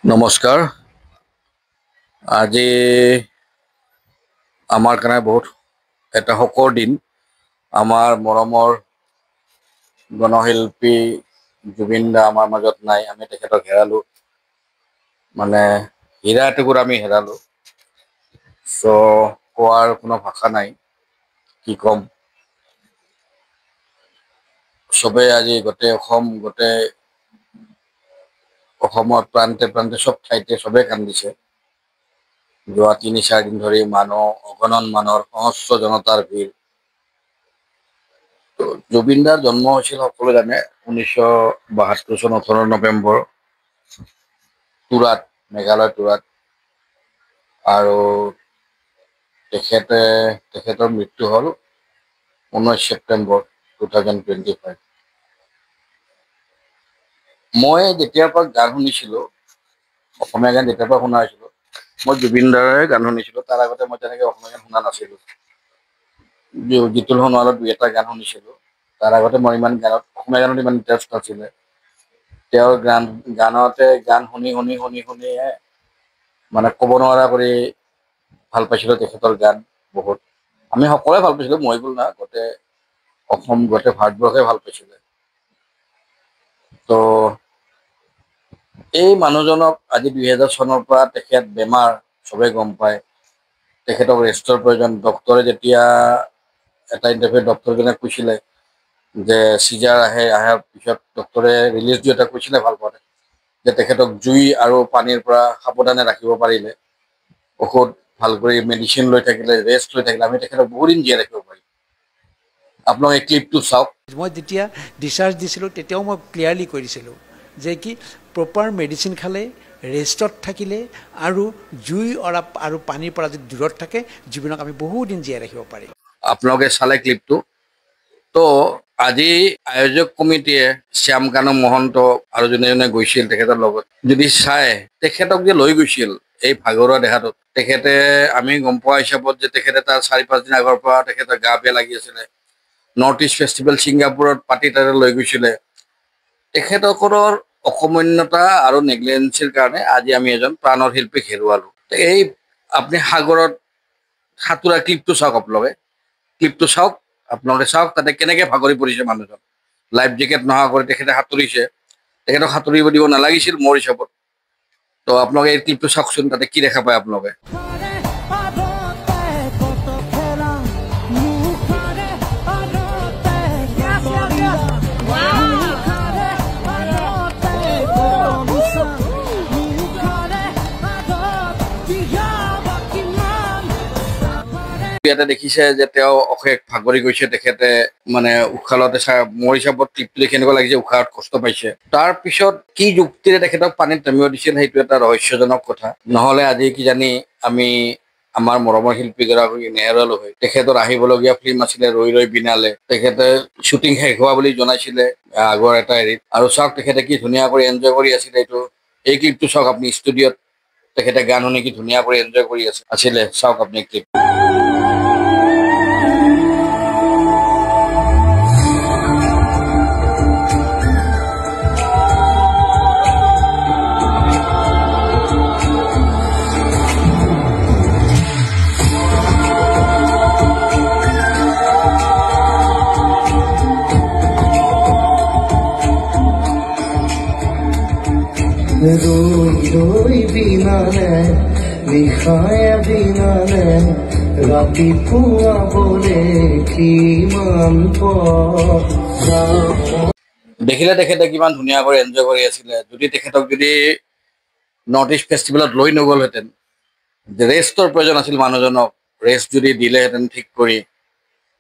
নমস্কাৰ। আজি আমাৰ কাৰণে বহুত এটা শোকৰ দিন। আমাৰ মৰমৰ গণশিল্পী জুবিন দা আমাৰ মাজত নাই। আমি তেখেতক হেৰালো, মানে হীৰা এটুকুৰা আমি হেৰালো। চ' কোৱাৰ কোনো ভাষা নাই, কি ক'ম। চবেই আজি গোটেই অসমৰ প্ৰান্তে প্ৰান্তে চব ঠাইতে চবেই কান্দিছে। যোৱা ৩-৪ দিন ধৰি অগণন মানুহৰ সহস্ৰ জনতাৰ ভিৰ। জুবিনদাৰ জন্ম হৈছিল সকলোৱে জানে ১৯৭২ চনৰ ১৮ নৱেম্বৰ তুৰাত, মেঘালয় তুৰাত। আৰু তেখেতৰ মৃত্যু হ'ল ১৯ ছেপ্টেম্বৰ 2025। মই যেতিয়াৰ পৰা গান শুনিছিলোঁ, অসমীয়া গান যেতিয়াৰ পৰা শুনা হৈছিলোঁ, মই জুবিন দাৰে গান শুনিছিলোঁ। তাৰ আগতে মই তেনেকৈ অসমীয়া গান শুনা নাছিলোঁ। জিতুল সোণোৱালৰ ২-এটা গান শুনিছিলোঁ। তাৰ আগতে মই অসমীয়া গানত ইমান ইণ্টাৰেষ্ট নাছিলে। তেওঁৰ গান শুনিয়ে মানে ক'ব নোৱাৰা কৰি ভাল পাইছিলোঁ তেখেতৰ গান বহুত। আমি সকলোৱে ভাল পাইছিলোঁ, মই বুলি নহয়, গোটেই অসম, গোটেই ভাৰতবৰ্ষই ভাল পাইছিলে। ত' এই মানুহজনক আজি ২০০০ চনৰ পৰা তেখেত বেমাৰ, চবেই গম পায়। তেখেতক ৰেষ্টৰ প্ৰয়োজন। ডক্তৰে যেতিয়া এটা ইণ্টাৰভিউত ডক্তৰজনে কৈছিলে যে চিজাৰ অহাৰ পিছত ডক্তৰে ৰিলিজ দিওঁতে কৈছিলে ভাল পোৱাতে যে তেখেতক জুই আৰু পানীৰ পৰা সাৱধানে ৰাখিব পাৰিলে, ঔষধ ভাল কৰি মেডিচিন লৈ থাকিলে, ৰেষ্ট লৈ থাকিলে, আমি তেখেতক বহুত দিন জীয়াই ৰাখিব পাৰিম। আপোনালোকে এই ক্লিপটো চাওক। মই যেতিয়া ডিচাৰ্জ দিছিলোঁ তেতিয়াও মই ক্লিয়াৰলি কৈ দিছিলোঁ যে কি প্ৰপাৰ মেডিচিন খালে, ৰেষ্টত থাকিলে আৰু জুই আৰু পানীৰ পৰা যদি দূৰত থাকে, জীৱনক আমি বহুত দিন জীয়াই ৰাখিব পাৰিম। আপোনালোকে চালে ক্লিপটো। তো আজি আয়োজক কমিটিয়ে শ্যামকানু মহন্ত আৰু যোনে গৈছিল তেখেতৰ লগত যদি চাই, তেখেতক যে লৈ গৈছিল এই ভাগৰুৱা দেহাটোত, তেখেতে আমি গম পোৱা হিচাপত যে তেখেতে তাৰ ৪-৫ দিন আগৰ পৰা তেখেতৰ গা বেয়া লাগি আছিলে। নৰ্থ ইষ্ট ফেষ্টিভেল ছিংগাপুৰত পাতি তাতে লৈ গৈছিলে। তেখেতসকলৰ অকমন্যতা আৰু নেগলিজেঞ্চিৰ কাৰণে আজি আমি এজন প্ৰাণৰ শিল্পীক হেৰুৱালো। এই আপুনি সাগৰত সাঁতোৰা ক্লিপটো চাওক, ক্লিপটো চাওক, আপোনালোকে চাওক তাতে কেনেকৈ ভাগৰি পৰিছে মানুহজন। লাইফ জেকেট নোহোৱা কৰি তেখেতে সাঁতুৰিছে। তেখেতক সাঁতুৰিব দিব নালাগিছিল মোৰ হিচাপত। তো আপোনালোকে এই ক্লিপটো চাওকচোন, তাতে কি দেখা পায় আপোনালোকে। ইয়াতে দেখিছে যে তেওঁ অশেষ ভাগৰি গৈছে। তেখেতে মানে উশাহ লওঁতে মোৰ হিচাপত ক্লিপটো দেখি এনেকুৱা লাগিছে উশাহত কষ্ট পাইছে। তাৰ পিছত কি যুক্তিৰে তেখেতক পানীত নামিব দিছিল, সেইটো এটা ৰহস্যজনক কথা। নহ'লে আজি কিজানি আমি আমাৰ মৰমৰ শিল্পীগৰাকীক নেহেৰুৱালো হয়। তেখেতৰ আহিবলগীয়া ফিল্ম আছিলে ৰৈ ৰৈ বিনালে। তেখেতে শ্বুটিং শেষ হোৱা বুলি জনাইছিলে আগৰ এটা হেৰিত। আৰু চাওক তেখেতে কি ধুনীয়া কৰি এনজয় কৰি আছিলে। এই ক্লিপটো চাওক আপুনি। ষ্টুডিঅ'ত তেখেতে গান শুনি কি ধুনীয়া কৰি এনজয় কৰি আছিলে। চাওক আপুনি ক্লিপ। ৰই বিনালে নিশায় বিনালে ৰাতিপুৱা বলে কিমান দেখিলে তেখেতে কিমান ধুনীয়া কৰি এনজয় কৰি আছিলে। তেখেতক যদি নৰ্থ ইষ্ট ফেষ্টিভেলত লৈ নগ'লহেঁতেন, ৰেষ্টৰ প্ৰয়োজন আছিল মানুহজনক, ৰেষ্ট যদি দিলেহেঁতেন ঠিক কৰি,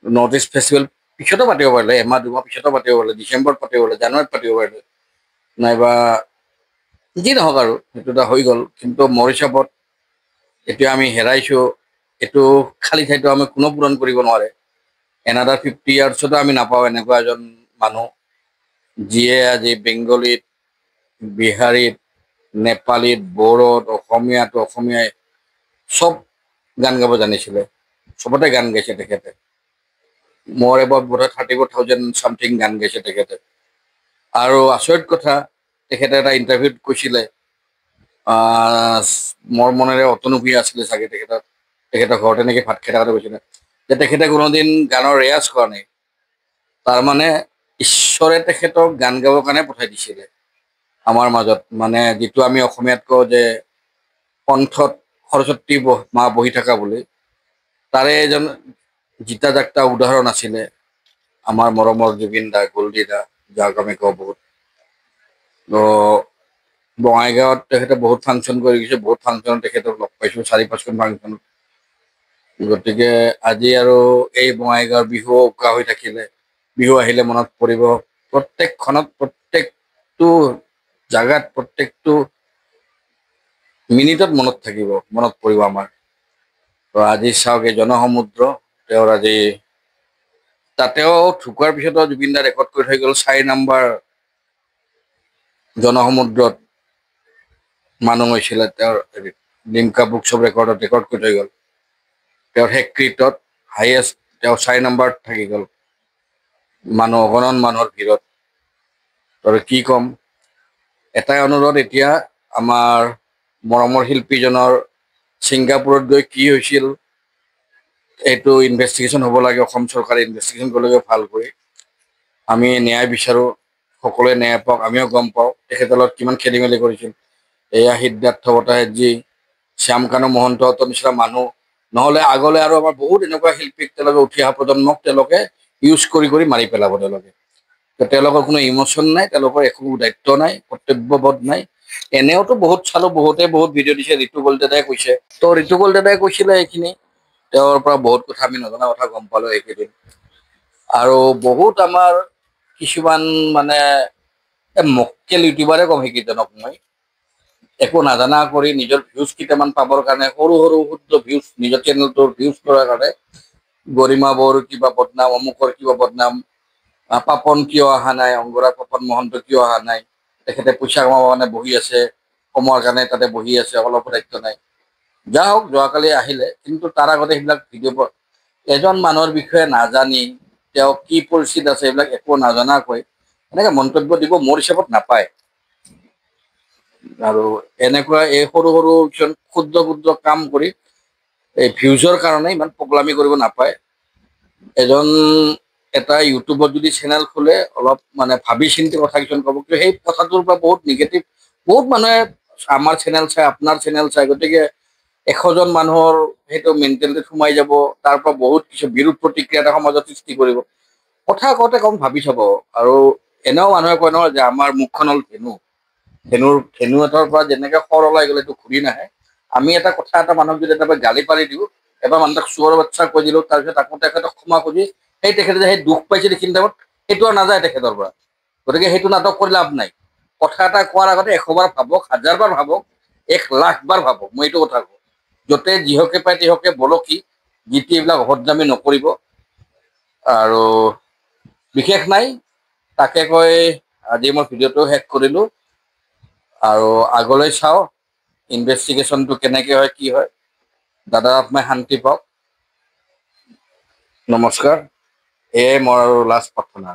নৰ্থ ইষ্ট ফেষ্টিভেল পিছতো পাতিব পাৰিলে, এমাহ ২ মাহ পিছতো পাতিব পাৰিলে, ডিচেম্বৰত পাতিব পাৰিলে, জানুৱাৰীত পাতিব পাৰিলে, নাইবা যি নহওক আৰু সেইটো এটা হৈ গ'ল। কিন্তু মোৰ হিচাপত এতিয়া আমি হেৰাইছোঁ, এইটো খালী ঠাইটো আমি কোনেও পূৰণ কৰিব নোৱাৰে। এনাডাৰ 50 ইয়াৰ্ছতো আমি নাপাওঁ এনেকুৱা এজন মানুহ, যিয়ে আজি বেংগলীত, বিহাৰীত, নেপালীত, বড়োত, অসমীয়াই চব গান গাব জানিছিলে। চবতে গান গাইছে তেখেতে। মোৰ এবাৰ বোধহয় 34,000 চামথিং গান গাইছে তেখেতে। আৰু আচৰিত কথা, তেখেতে এটা ইণ্টাৰভিউত কৈছিলে মোৰ মনেৰে অতনু ভূঞা আছিলে চাগে তেখেতৰ ঘৰত এনেকৈ ভাত খাই থাকোঁতে কৈছিলে যে তেখেতে কোনোদিন গানৰ ৰেয়াজ কৰা নাই। তাৰমানে ঈশ্বৰে তেখেতক গান গাবৰ কাৰণে পঠাই দিছিলে আমাৰ মাজত। মানে যিটো আমি অসমীয়াত কওঁ যে কণ্ঠত সৰস্বতী মা বহি থকা বুলি, তাৰে এজন জিতা জাগতা উদাহৰণ আছিলে আমাৰ মৰমৰ জুবিন দা, গোল্ডী দা, যাক আমি কওঁ বহুত। বঙাইগাঁৱত তেখেতে বহুত ফাংচন কৰি গৈছে, বহুত ফাংচনত তেখেতক লগ পাইছোঁ, 4-5খন ফাংচনত। গতিকে আজি আৰু এই বঙাইগাঁৱৰ বিহু উকা হৈ থাকিলে, বিহু আহিলে মনত পৰিব প্ৰত্যেকখনত, প্ৰত্যেকটো জাগাত, প্ৰত্যেকটো মিনিটত মনত থাকিব, মনত পৰিব আমাৰ। তো আজি চাওক এই জনসমুদ্ৰ, তেওঁৰ আজি তাতেও ঢুকোৱাৰ পিছতো জুবিন দা ৰেকৰ্ড কৰি থৈ গ'ল 4 নম্বৰ জনসমুদ্ৰত মানুহ হৈছিলে। তেওঁৰ লিমকা বুকছ অফ ৰেকৰ্ডত ৰেকৰ্ড কৰি থৈ গ'ল। তেওঁৰ শেষকৃত্যত হাইয়েষ্ট তেওঁ 4 নম্বৰত থাকি গ'ল মানুহ, অগণন মানুহৰ ভিৰত। আৰু কি ক'ম, এটাই অনুৰোধ, এতিয়া আমাৰ মৰমৰ শিল্পীজনৰ ছিংগাপুৰত গৈ কি হৈছিল এইটো ইনভেষ্টিগেশ্যন হ'ব লাগে, অসম চৰকাৰে ইনভেষ্টিগেশ্যন কৰিব লাগে ভালকৈ। আমি ন্যায় বিচাৰোঁ, সকলোৱে ন্যায় পাওক, আমিও গম পাওঁ তেখেতৰ লগত কিমান খেলি মেলি কৰিছিল। এয়া সিদ্ধাৰ্থ ভট্টাচাৰ্যী, শ্যামকানু মহন্তহঁতৰ নিচিনা মানুহ নহ'লে আগলৈ আৰু আমাৰ বহুত এনেকুৱা শিল্পীক তেওঁলোকে উঠি অহা প্ৰজন্মক তেওঁলোকে ইউজ কৰি কৰি মাৰি পেলাব। তেওঁলোকৰ কোনো ইম'চন নাই, তেওঁলোকৰ একো দায়িত্ব নাই, কৰ্তব্যবোধ নাই। এনেওতো বহুত চালোঁ, বহুতে বহুত ভিডিঅ' দিছে। ঋতু কলিতাই কৈছে, তো ঋতু কলিতাই কৈছিলে এইখিনি, তেওঁৰ পৰা বহুত কথা আমি নজনা কথা গম পালোঁ এইকেইদিন। আৰু বহুত আমাৰ কিছুমান মানে মক্কেল ইউটিউবাৰে কম সেইকেইজনক মই, একো নাজানা কৰি নিজৰ ভিউজ কেইটামান পাবৰ কাৰণে, সৰু সৰু ক্ষুদ্ৰ ভিউজ, নিজৰ চেনেলটোৰ ভিউজ কৰাৰ কাৰণে গৰিমা বৌৰ কিবা বদনাম, অমুকৰ কিবা বদনাম, পাপন কিয় অহা নাই, অংগৰাগ পাপন মহন্ত কিয় অহা নাই, তেখেতে পইচা কমাবৰ কাৰণে বহি আছে, কমোৱাৰ কাৰণে তাতে বহি আছে, অলপ দায়িত্ব নাই। যা হওক, যোৱাকালি আহিলে, কিন্তু তাৰ আগতে সেইবিলাক ভিডিঅ' এজন মানুহৰ বিষয়ে নাজানি, তেওঁ কি পৰিস্থিতিত আছে এইবিলাক একো নাজনাকৈ এনেকৈ মন্তব্য দিব মোৰ হিচাপত নাপায়। আৰু এনেকুৱা এই সৰু সৰু কিছুমান ক্ষুদ্ৰ ক্ষুদ্ৰ কাম কৰি এই ভিউজৰ কাৰণে ইমান পগলামি কৰিব নাপায়। এটা ইউটিউবত যদি চেনেল খোলে, অলপ মানে ভাবি চিন্তি কথা কিছুমান ক'ব, কিন্তু সেই কথাটোৰ পৰা বহুত নিগেটিভ, বহুত মানুহে আমাৰ চেনেল চাই, আপোনাৰ চেনেল চাই, গতিকে 100জন মানুহৰ সেইটো মেণ্টেলিটিত সোমাই যাব, তাৰ পৰা বহুত কিছু বিৰূপ প্ৰতিক্ৰিয়া এটা সমাজত সৃষ্টি কৰিব। কথা কওঁতে কম ভাবি চাব। আৰু এনেও মানুহে কয় নহয় যে আমাৰ মুখখন হ'ল ধেনু এটাৰ পৰা যেনেকৈ শৰ ওলাই গ'লে এইটো ঘূৰি নাহে। আমি এটা কথা এটা মানুহক যদি এবাৰ গালি পাৰি দিওঁ, এবাৰ মানুহক চোৰৰ বাচ্চা কৈ দিলোঁ, তাৰপিছত আকৌ তেখেতক ক্ষমা খুজি তেখেতে যে সেই দুখ পাইছে সেইখিনি টাইমত, সেইটো আৰু নাযায় তেখেতৰ পৰা। গতিকে সেইটো নাটক কৰি লাভ নাই। কথা এটা কোৱাৰ আগতে 100বাৰ ভাবক, 1000বাৰ ভাবক, 1,00,000বাৰ ভাবক। মই এইটো কথা কওঁ, য'তে যিহকে পায় তিহকে বলকি গীতি এইবিলাক অভদ্ৰামি নকৰিব। আৰু বিশেষ নাই, তাকে কৈ আজি মই ভিডিঅ'টো শেষ কৰিলোঁ। আৰু আগলৈ চাওঁ ইনভেষ্টিগেশ্যনটো কেনেকৈ হয়, কি হয়। দাদা আত্মাই শান্তি পাওক। নমস্কাৰ। এয়াই মোৰ আৰু লাষ্ট প্ৰাৰ্থনা।